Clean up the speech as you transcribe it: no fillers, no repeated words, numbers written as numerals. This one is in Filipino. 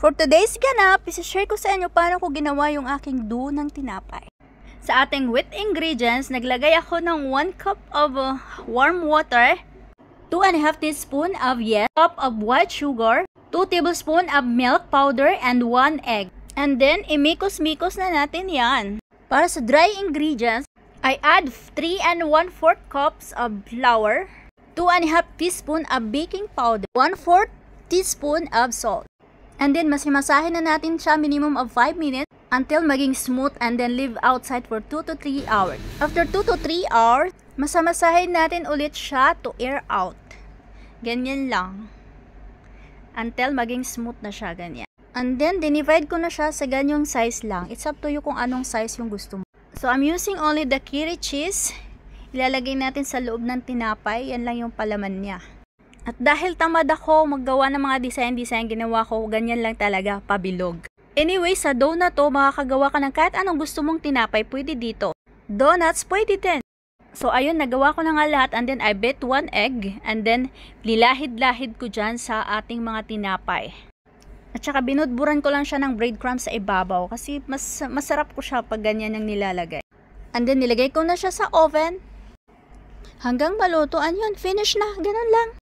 For today's ganap, isi-share ko sa inyo paano ko ginawa yung aking dough ng tinapay. Sa ating wet ingredients, naglagay ako ng 1 cup of warm water, 2.5 teaspoon of cup of white sugar, 2 tablespoon of milk powder, and 1 egg. And then, imikos-mikos na natin yan. Para sa dry ingredients, I add 3 1/4 cups of flour, 2.5 teaspoon of baking powder, 1/4 teaspoon of salt. And then, masimasahin na natin siya minimum of 5 minutes until maging smooth and then leave outside for 2 to 3 hours. After 2 to 3 hours, masamasahin natin ulit siya to air out. Ganyan lang. Until maging smooth na siya, ganyan. And then, dinivide ko na siya sa ganyang size lang. It's up to you kung anong size yung gusto mo. So, I'm using only the kiri cheese. Ilalagay natin sa loob ng tinapay. Yan lang yung palaman niya. At dahil tamad ako maggawa ng mga design, ginawa ko, ganyan lang talaga, pabilog. Anyway, sa dough na to, makakagawa ka ng kahit anong gusto mong tinapay, pwede dito. Donuts, pwede din. So, ayun, nagawa ko na nga lahat, and then I beat 1 egg, and then lilahid-lahid ko dyan sa ating mga tinapay. At saka binudburan ko lang siya ng breadcrumbs sa ibabaw, kasi masarap ko siya pag ganyan ang nilalagay. And then, nilagay ko na siya sa oven. Hanggang maluto, yun, finish na, ganun lang.